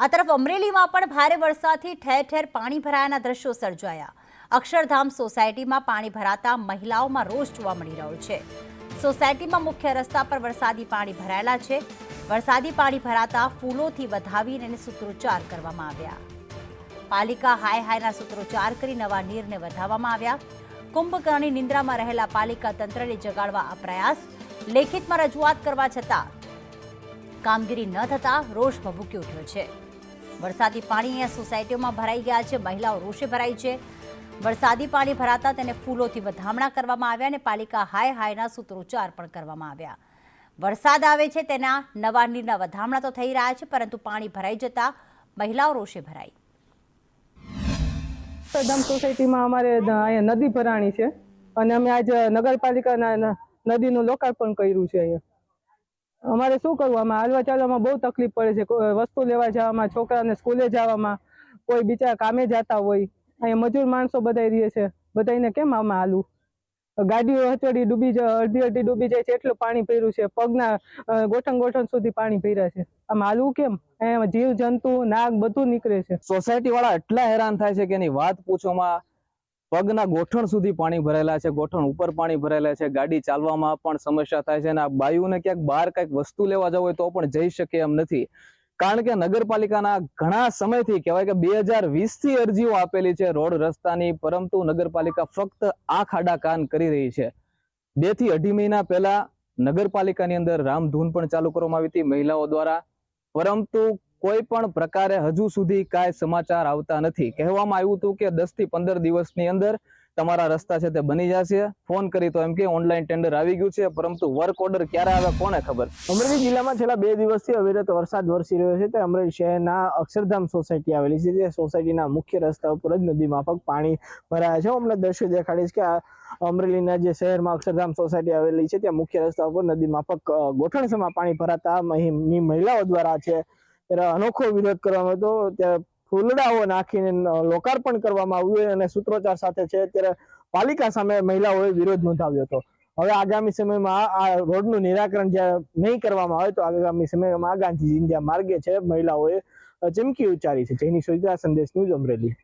આ તરફ અમરેલીમાં પણ ભારે વરસાદથી ઠેર ઠેર પાણી ભરાયાના દ્રશ્યો સર્જાયા। અક્ષરધામ સોસાયટીમાં પાણી ભરાતા મહિલાઓમાં રોષ જોવા મળી રહ્યો છે। સોસાયટીમાં મુખ્ય રસ્તા પર વરસાદી પાણી ભરાયેલા છે। વરસાદી પાણી ભરાતા ફૂલોથી વધાવીને સૂત્રોચ્ચાર કરવામાં આવ્યા। પાલિકા હાય હાયના સૂત્રોચ્ચાર કરી નવા નીરને વધાવવામાં આવ્યા। કુંભકર્ણની નિંદ્રામાં રહેલા પાલિકા તંત્રને જગાડવા આ પ્રયાસ। લેખિતમાં રજૂઆત કરવા છતાં કામગીરી ન થતા રોષ ભભૂકી ઉઠ્યો છે। વરસાદી પાણી અહીંયા સોસાયટીઓમાં ભરાઈ ગયા છે। મહિલાઓ રોષે ભરાઈ છે। વરસાદી પાણી ભરાતા તેને ફૂલોથી વધામણા કરવામાં આવ્યા અને પાલિકા હાય હાયના સૂત્રોચ્ચાર પણ કરવામાં આવ્યા। વરસાદ આવે છે તેના નવા નીરના વધામણા તો થઈ રહ્યા છે, પરંતુ પાણી ભરાઈ જતા મહિલાઓ રોષે ભરાઈ। અક્ષરધામ સોસાયટીમાં અમારે અહીંયા નદી ભરાણી છે અને અમે આજ નગરપાલિકાના નદીનું લોકાર્પણ કર્યું છે। અહીંયા અમારે શું કરવું, આમાં હાલવા ચાલવામાં બહુ તકલીફ પડે છે। વસ્તુ લેવા જવામાં, છોકરાને સ્કૂલે જવામાં, કોઈ બિચારા કામે જતા હોય, અહીંયા મજૂર માણસો બધા રહે છે, બધાને કેમ આમાં હાલવું? ગાડીઓ હચોડી ડૂબી જાય, અડધી ડૂબી જાય છે, એટલું પાણી ભર્યું છે। પગના ગોઠણ સુધી પાણી ભર્યા છે। આમાં હાલવું કેમ? અહીંયા જીવ જંતુ, નાગ બધું નીકળે છે। સોસાયટી વાળા એટલા હેરાન થાય છે કે એની વાત પૂછોમાં। પગના ગોઠણ સુધી પાણી ભરેલા છે, ગોઠણ ઉપર પાણી ભરેલા છે। ગાડી ચાલવામાં પણ સમસ્યા થાય છે અને આ બાયુને ક્યાંક બહાર કંઈક વસ્તુ લેવા જવું હોય તો પણ જઈ શકે એમ નથી, કારણ કે નગરપાલિકાના ઘણા સમયથી કહેવાય કે 2020 થી અરજીઓ આપેલી છે રોડ રસ્તાની, પરંતુ નગરપાલિકા ફક્ત આંખ આડા કાન કરી રહી છે। 2 થી 2.5 મહિના પહેલા નગરપાલિકાની અંદર રામધૂન પણ ચાલુ કરવામાં આવી હતી મહિલાઓ દ્વારા, પરંતુ કોઈ પણ પ્રકારે હજુ સુધી કાંઈ સમાચાર આવતા નથી। કહેવામાં આવ્યું હતું કે 10 થી 15 દિવસની અંદર તમારા રસ્તા છે તે બની જશે। ફોન કરી તો એમ કે ઓનલાઈન ટેન્ડર આવી ગયું છે, પરંતુ વર્ક ઓર્ડર ક્યારે આવે કોને ખબર। અમરેલી જિલ્લામાં છેલ્લા 2 દિવસથી અવિરત વરસાદ વરસી રહ્યો છે। તે અમરેલી શહેરના અક્ષરધામ સોસાયટી આવેલી છે। તે સોસાયટીના મુખ્ય રસ્તા ઉપર જ નદી માફક પાણી ભરાયા છે। હું અમને દ્રશ્યો દેખાડીશ કે આ અમરેલીના જે શહેરમાં અક્ષરધામ સોસાયટી આવેલી છે ત્યાં મુખ્ય રસ્તા ઉપર નદી માફક ગોઠણસમાં પાણી ભરાતા મહિલાઓ દ્વારા છે ત્યારે અનોખો વિરોધ કરવામાં આવ્યો। ત્યાં ફૂલડાઓ નાખીને લોકાર્પણ કરવામાં આવ્યું અને સૂત્રોચ્ચાર સાથે છે ત્યારે પાલિકા સામે મહિલાઓએ વિરોધ નોંધાવ્યો હતો। હવે આગામી સમયમાં આ રોડનું નિરાકરણ જ્યાં નહીં કરવામાં આવે તો આગામી સમયમાં ગાંધી ઇન્ડિયા માર્ગે છે મહિલાઓએ ચીમકી ઉચ્ચારી છે। જેની સુવિધા સંદેશ ન્યૂઝ અમરેલી।